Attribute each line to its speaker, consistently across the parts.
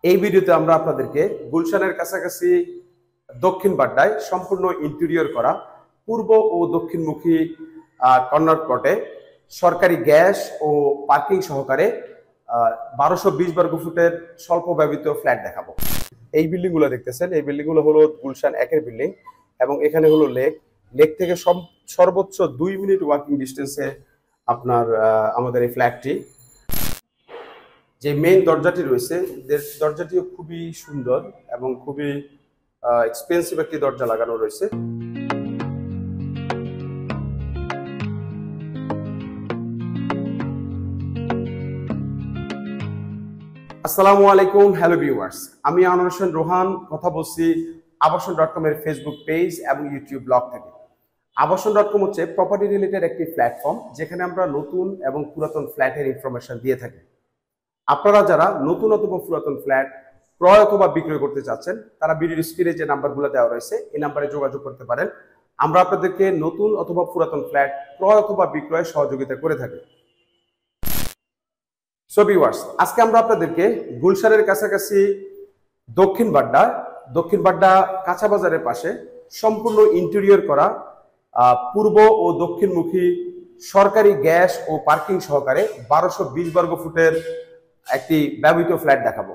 Speaker 1: এই ভিডিওতে আমরা আপনাদেরকে গুলশানের কাছাকাছি দক্ষিণ বাড্ডায় সম্পূর্ণ ইন্টেরিয়র করা পূর্ব ও দক্ষিণমুখী কর্নার প্লটে সরকারি গ্যাস ও পার্কিং সহকারে 1220 বর্গ ফুটের স্বল্প ব্যবহৃত ফ্ল্যাট দেখাবো। এই বিল্ডিং গুলো দেখতেছেন, এই বিল্ডিং গুলো হলো গুলশান 1-এর বিল্ডিং এবং এখানে হলো লেক থেকে সর্বোচ্চ 2 মিনিট ওয়াকিং ডিস্টেন্সে আপনার আমাদের এই ফ্ল্যাটটি। যে মেইন দরজাটি রয়েছে, দরজাটিও খুবই সুন্দর এবং খুবই এক্সপেন্সিভ একটি দরজা লাগানো রয়েছে। আসসালামু আলাইকুম, হ্যালো ভিউয়ার্স, আমি আনোয়ার হোসেন রোহান কথা বলছি আবাসন.com এর ফেসবুক পেজ এবং ইউটিউব ব্লগ থেকে। আবাসন.com হচ্ছে প্রপার্টি রিলেটেড একটি প্ল্যাটফর্ম যেখানে আমরা নতুন এবং পুরাতন ফ্ল্যাটের ইনফরমেশন দিয়ে থাকি। আপনারা যারা নতুন অথবা পুরাতন ফ্ল্যাট ক্রয় অথবা বিক্রয় করতে চাচ্ছেন তারা ভিডিওর স্ক্রিনে যে নাম্বারগুলো দেওয়া রয়েছে এই নাম্বারে যোগাযোগ করতে পারেন। আমরা আপনাদেরকে নতুন অথবা পুরাতন ফ্ল্যাট ক্রয় অথবা বিক্রয়ে সহযোগিতা করে থাকি। সো ভিউয়ার্স, আজকে আমরা আপনাদেরকে গুলশানের কাছাকাছি দক্ষিণ বাড্ডা কাঁচা বাজারের পাশে সম্পূর্ণ ইন্টেরিয়র করা পূর্ব ও দক্ষিণমুখী সরকারি গ্যাস ও পার্কিং সহকারে 1220 বর্গ ফুটের একটি ব্যবহৃত ফ্ল্যাট দেখাবো।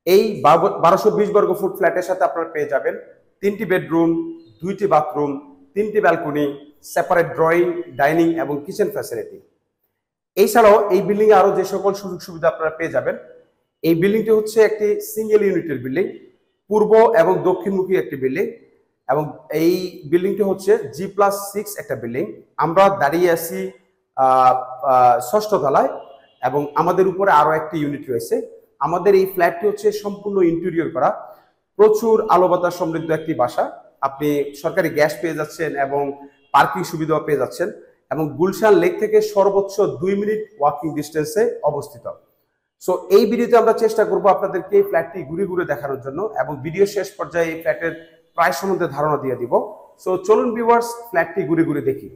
Speaker 1: এই 1220 বর্গ ফুট ফ্ল্যাটের সাথে আপনারা পেয়ে যাবেন 3টি বেডরুম, 2টি বাথরুম, 3টি ব্যালকনি, সেপারেট ড্রয়িং, ডাইনিং এবং কিচেন ফ্যাসিলিটি। এছাড়াও এই বিল্ডিং এ আরো যে সকল সুযোগ সুবিধা আপনারা পেয়ে যাবেন। এই বিল্ডিংটি হচ্ছে একটি সিঙ্গেল ইউনিটের বিল্ডিং, পূর্ব এবং দক্ষিণমুখী একটি বিল্ডিং এবং এই বিল্ডিংটি হচ্ছে G+6 একটা বিল্ডিং। আমরা দাঁড়িয়ে আছি 6ষ্ঠ তলায় এবং আমাদের উপরে আরো একটি ইউনিট রয়েছে। আমাদের এই ফ্ল্যাটটি হচ্ছে সম্পূর্ণ ইন্টেরিয়র করা, প্রচুর আলো বাতাস সমৃদ্ধ একটি বাসা। আপনি সরকারি গ্যাস পেয়ে যাচ্ছেন এবং পার্কিং সুবিধাও পেয়ে যাচ্ছেন এবং গুলশান লেক থেকে সর্বোচ্চ 2 মিনিট ওয়াকিং ডিস্টেন্সে অবস্থিত। সো এই ভিডিওতে আমরা চেষ্টা করব আপনাদেরকে এই ফ্ল্যাটটি ঘুরে ঘুরে দেখানোর জন্য এবং ভিডিও শেষ পর্যায়ে এই ফ্ল্যাটের প্রাইস সম্বন্ধে ধারণা দিয়ে দিব। সো চলুন ভিউয়ার্স, ফ্ল্যাটটি ঘুরে ঘুরে দেখি।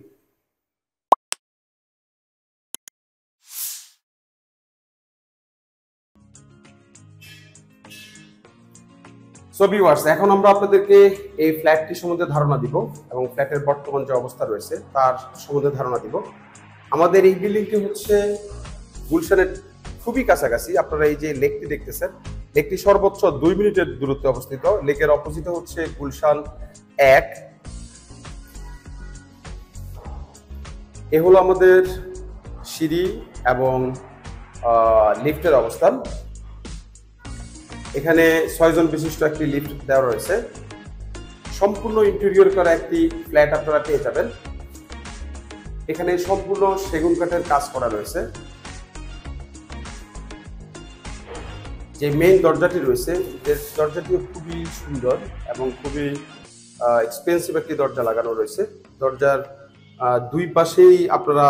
Speaker 1: সো ভিউয়ার্স, এখন আমরা আপনাদেরকে এই ফ্ল্যাটটি সম্বন্ধে ধারণা দিব এবং ফ্ল্যাটের বর্তমান যে অবস্থা রয়েছে তার সম্বন্ধে ধারণা দিব। আমাদের এই বিল্ডিংটি হচ্ছে গুলশানের খুবই কাছাকাছি। আপনারা এই যে লেকটি দেখতেছেন, লেকটি সর্বোচ্চ 2 মিনিটের দূরত্বে অবস্থিত। লেকের অপোজিটে হচ্ছে গুলশান 1। এ হলো আমাদের সিঁড়ি এবং লিফটের অবস্থান। এখানে 6 জন বিশিষ্ট একটি লিফট দেওয়া রয়েছে। সম্পূর্ণ ইন্টেরিয়র করা একটি ফ্ল্যাট আপনারা পেয়ে যাবেন। এখানে সম্পূর্ণ সেগুন কাঠের কাজ করা রয়েছে। যে মেইন দরজাটি রয়েছে, দরজাটিও খুবই সুন্দর এবং খুবই এক্সপেন্সিভ একটি দরজা লাগানো রয়েছে। দরজার দুই পাশেই আপনারা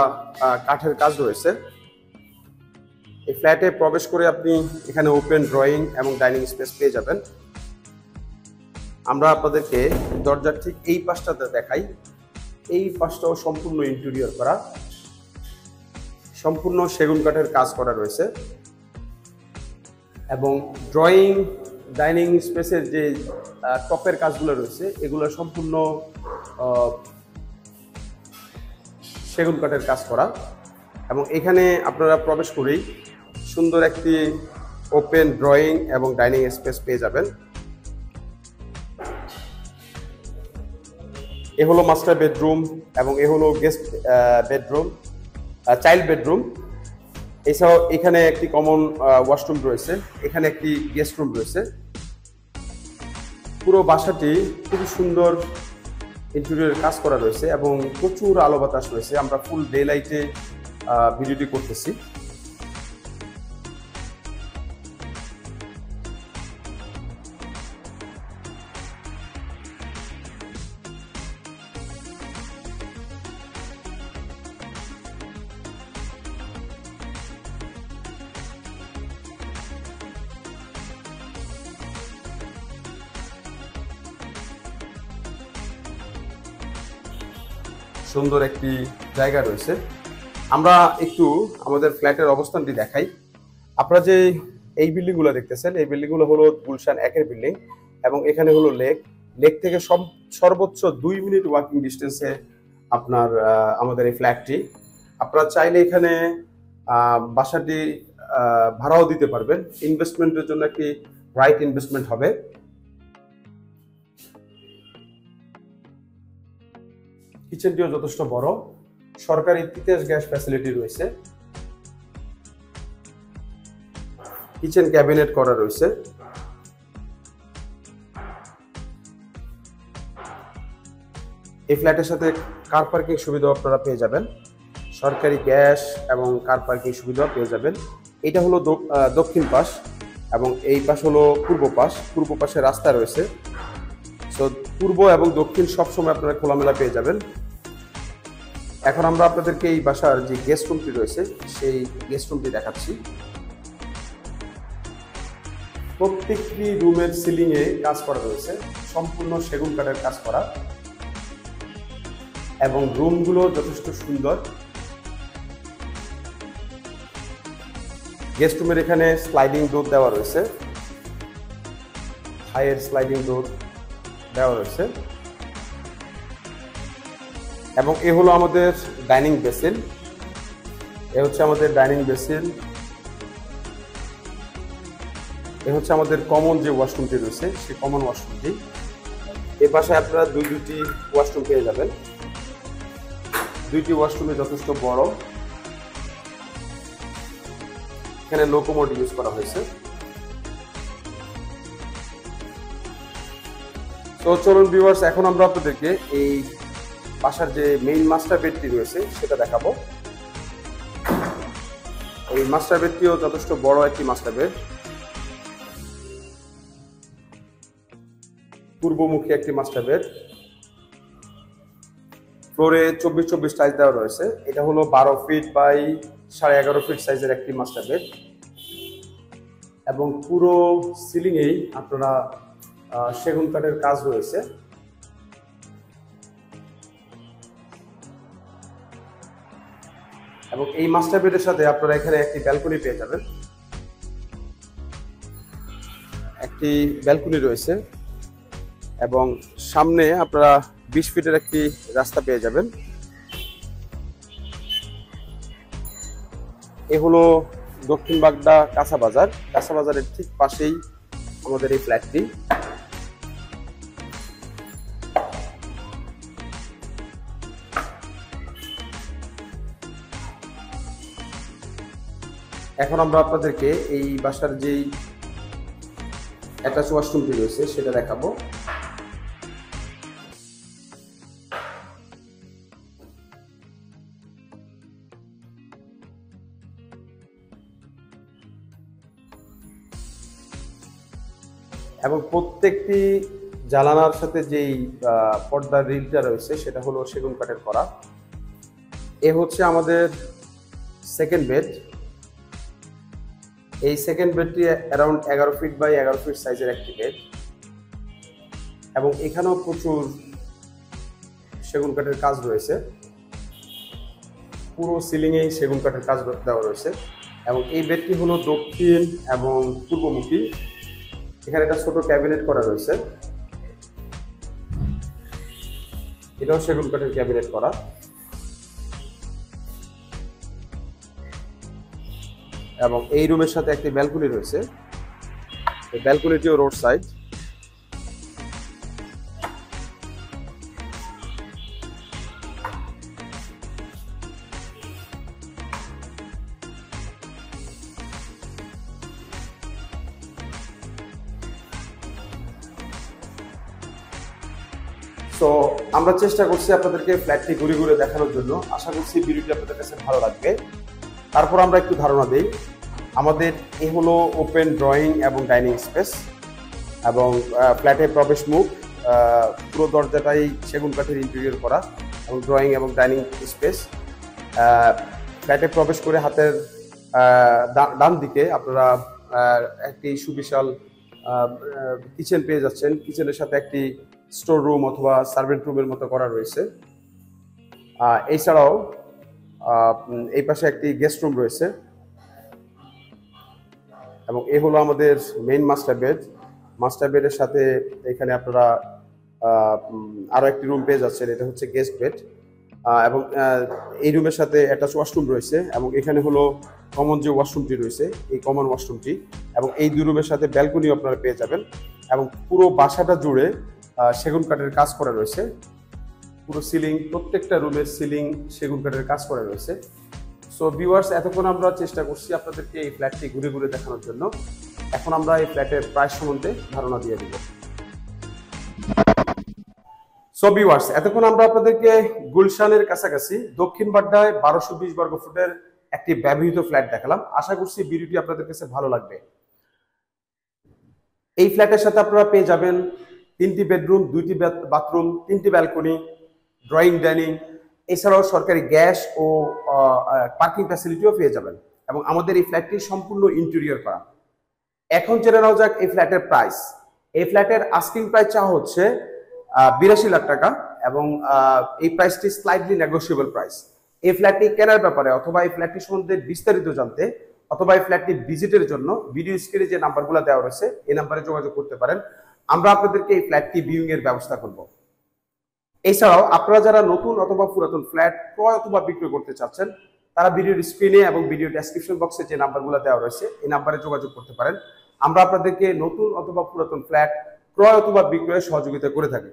Speaker 1: কাঠের কাজ রয়েছে। এই ফ্ল্যাটে প্রবেশ করে আপনি এখানে ওপেন ড্রয়িং এবং ডাইনিং স্পেস পেয়ে যাবেন। আমরা আপনাদেরকে দরজার ঠিক এই পাশটাতে দেখাই। এই পাশটাও সম্পূর্ণ ইন্টেরিয়র করা, সম্পূর্ণ সেগুন কাঠের কাজ করা রয়েছে এবং ড্রয়িং ডাইনিং স্পেসের যে টপের কাজগুলো রয়েছে এগুলো সম্পূর্ণ সেগুন কাঠের কাজ করা এবং এখানে আপনারা প্রবেশ করেই সুন্দর একটি ওপেন ড্রয়িং এবং ডাইনিং স্পেস পেয়ে যাবেন। এ হলো মাস্টার বেডরুম এবং এ হলো গেস্ট বেডরুম, চাইল্ড বেডরুম। এছাড়াও এখানে একটি কমন ওয়াশরুম রয়েছে, এখানে একটি গেস্ট রুম রয়েছে। পুরো বাসাটি খুবই সুন্দর ইন্টেরিয়র কাজ করা রয়েছে এবং প্রচুর আলো বাতাস রয়েছে। আমরা ফুল ডে লাইটে ভিডিওটি করতেছি। সুন্দর একটি জায়গা রয়েছে। আমরা একটু আমাদের ফ্ল্যাটের অবস্থানটি দেখাই। আপনারা যে এই বিল্ডিং গুলো দেখতেছেন, এই বিল্ডিং গুলো হলো গুলশান 1-এর বিল্ডিং, এবং এখানে হলো লেক। লেক থেকে সর্বোচ্চ 2 মিনিট ওয়াকিং ডিস্টেন্সে আপনার আমাদের এই ফ্ল্যাটটি। আপনারা চাইলে এখানে বাসাটি ভাড়াও দিতে পারবেন। ইনভেস্টমেন্টের জন্য একটি রাইট ইনভেস্টমেন্ট হবে। কিচেনটিও যথেষ্ট বড়, সরকারি তিতাস গ্যাস ফ্যাসিলিটি রয়েছে, কিচেন ক্যাবিনেট করা রয়েছে। এই ফ্ল্যাটের সাথে কার পার্কিং সুবিধাও আপনারা পেয়ে যাবেন, সরকারি গ্যাস এবং কার পার্কিং সুবিধাও পেয়ে যাবেন। এটা হলো দক্ষিণ পাশ এবং এই পাশ হলো পূর্ব পাশ। পূর্ব পাশে রাস্তা রয়েছে, সো পূর্ব এবং দক্ষিণ সবসময় আপনারা খোলামেলা পেয়ে যাবেন। এখন আমরা আপনাদেরকে এই বাসার যে গেস্ট রুমটি রয়েছে সেই গেস্ট রুমটি দেখাচ্ছি। প্রত্যেকটি রুমের সিলিং এ কাজ করা রয়েছে, সম্পূর্ণ সেগুন কাঠের কাজ করা, এবং রুমগুলো যথেষ্ট সুন্দর। গেস্ট রুমের এখানে স্লাইডিং ডোর দেওয়া রয়েছে, হাইয়ের স্লাইডিং ডোর দেওয়া রয়েছে, এবং এ হলো আমাদের ডাইনিং বেসিন। এ হচ্ছে আমাদের ডাইনিং বেসিন। এ হচ্ছে আমাদের কমন যে ওয়াশরুমটি রয়েছে সেই কমন ওয়াশরুমটি। এ পাশে আপনারা দুইটি ওয়াশরুম পেয়ে যাবেন। দুইটি ওয়াশরুমে যথেষ্ট বড়। এখানে লোকোমোড ইউজ করা হয়েছে। তো চলুন ভিউয়ার্স, এখন আমরা আপনাদেরকে এই বাসার যে মেইন মাস্টার বেডটি রয়েছে সেটা দেখাবো। এই মাস্টার বেডটিও যথেষ্ট বড় একটি মাস্টার বেড, পূর্বমুখী একটি মাস্টার বেড। ফ্লোরে 24x24 টাইলস দেওয়া রয়েছে। এটা হলো 12 ফিট বাই 11.5 ফিট সাইজের একটি মাস্টার বেড, এবং পুরো সিলিং এই আপনারা সেগুন কাঠের কাজ রয়েছে। এবং এই মাস্টার বেডের সাথে আপনারা এখানে একটি ব্যালকনি পেয়ে যাবেন। একটি ব্যালকনি রয়েছে এবং সামনে আপনারা 20 ফিটের একটি রাস্তা পেয়ে যাবেন। এ হলো দক্ষিণ বাগদা কাঁচা বাজার। কাঁচা বাজারের ঠিক পাশেই আমাদের এই ফ্ল্যাটটি। এখন আমরা আপনাদেরকে এই বাসার যেই অ্যাটাচ ওয়াশরুমটি রয়েছে সেটা দেখাবো। এবং প্রত্যেকটি জানালার সাথে যেই পর্দার রিলটা রয়েছে সেটা হলো সেগুন কাঠের করা। এ হচ্ছে আমাদের সেকেন্ড বেড। এই সেকেন্ড বেডটি অ্যারাউন্ড 11 ফিট বাই 11 ফিট সাইজের একটি বেড, এবং এখানেও প্রচুর সেগুন কাঠের কাজ রয়েছে। পুরো সিলিংয়েই সেগুন কাঠের কাজ দেওয়া রয়েছে, এবং এই বেডটি হলো দক্ষিণ এবং পূর্বমুখী। এখানে একটা ছোট ক্যাবিনেট করা রয়েছে, এটাও সেগুন কাঠের ক্যাবিনেট করা। এবং এই রুমের সাথে একটি ব্যালকনি রয়েছে, এই ব্যালকনিটিও রোড সাইড। তো আমরা চেষ্টা করছি আপনাদেরকে ফ্ল্যাটটি ঘুরে ঘুরে দেখানোর জন্য। আশা করছি ভিডিওটি আপনাদের কাছে ভালো লাগবে। তারপর আমরা একটু ধারণা দিই। আমাদের এ হলো ওপেন ড্রয়িং এবং ডাইনিং স্পেস, এবং ফ্ল্যাটের প্রবেশ মুখ। পুরো দরজাটাই সেগুন কাঠের ইন্টেরিয়র করা, এবং ড্রয়িং এবং ডাইনিং স্পেস। ফ্ল্যাটে প্রবেশ করে হাতের ডান দিকে আপনারা একটি সুবিশাল কিচেন পেয়ে যাচ্ছেন। কিচেনের সাথে একটি স্টোর রুম অথবা সার্ভেন্ট রুমের মতো করা রয়েছে। এছাড়াও এই পাশে একটি গেস্ট রুম রয়েছে। এবং এ হলো আমাদের মেইন মাস্টার বেড। মাস্টার বেডের সাথে এখানে আপনারা আরো একটি রুম পেয়ে যাচ্ছেন, এটা হচ্ছে গেস্ট বেড। এবং এই রুমের সাথে অ্যাটাচ ওয়াশরুম রয়েছে, এবং এখানে হলো কমন যে ওয়াশরুমটি রয়েছে, এই কমন ওয়াশরুমটি, এবং এই দুই রুমের সাথে ব্যালকনিও আপনারা পেয়ে যাবেন। এবং পুরো বাসাটা জুড়ে সেগুন কাঠের কাজ করা রয়েছে। পুরো সিলিং, প্রত্যেকটা রুমের সিলিং সেগুন কাঠের কাজ করা রয়েছে। সো ভিউয়ার্স, এতক্ষণ আমরা চেষ্টা করছি আপনাদেরকে এই ফ্ল্যাটটি ঘুরে ঘুরে দেখানোর জন্য। এখন আমরা এই ফ্ল্যাটের প্রাইস সম্বন্ধে ধারণা দিয়ে দিব। সো ভিউয়ার্স, এতক্ষণ আমরা আপনাদেরকে গুলশানের কাছাকাছি দক্ষিণ বাড্ডায় 1220 বর্গ ফুটের একটি ব্যবহৃত ফ্ল্যাট দেখালাম। আশা করছি ভিডিওটি আপনাদের কাছে ভালো লাগবে। এই ফ্ল্যাটের সাথে আপনারা পেয়ে যাবেন 3টি বেডরুম, 2টি বাথরুম, 3টি ব্যালকনি, ড্রয়িং, ডাইনিং, এছাড়াও সরকারি গ্যাস ও পার্কিং ফ্যাসিলিটিও পেয়ে যাবেন। এবং আমাদের এই ফ্ল্যাটটি সম্পূর্ণ ইন্টেরিয়র করা। এখন জেনে নেওয়া যাক এই ফ্ল্যাটের প্রাইস। এই ফ্ল্যাটের আস্কিং প্রাইস চাওয়া হচ্ছে 82 লাখ টাকা, এবং এই প্রাইসটি স্লাইটলি নেগোশিয়েবল প্রাইস। এই ফ্ল্যাটটি কেনার ব্যাপারে অথবা এই ফ্ল্যাটটি সম্বন্ধে বিস্তারিত জানতে অথবা এই ফ্ল্যাটটি ভিজিটের জন্য ভিডিও স্ক্রিনে যে নাম্বারগুলো দেওয়া রয়েছে এই নাম্বারে যোগাযোগ করতে পারেন। আমরা আপনাদেরকে এই ফ্ল্যাটটি ভিউইং এর ব্যবস্থা করব। এছাড়াও আপনারা যারা নতুন অথবা পুরাতন ফ্ল্যাট ক্রয় অথবা বিক্রয় করতে চাচ্ছেন, তারা ভিডিওর স্ক্রিনে এবং ভিডিও ডেসক্রিপশন বক্সে যে নাম্বারগুলো দেওয়া রয়েছে এই নাম্বারে যোগাযোগ করতে পারেন। আমরা আপনাদেরকে নতুন অথবা পুরাতন ফ্ল্যাট ক্রয় অথবা বিক্রয়ে সহযোগিতা করে থাকি।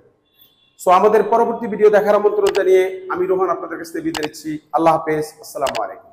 Speaker 1: সো আমাদের পরবর্তী ভিডিও দেখার আমন্ত্রণ জানিয়ে আমি রোহান আপনাদের কাছ থেকে বিদায় নিচ্ছি। আল্লাহ হাফেজ, আসসালামু আলাইকুম।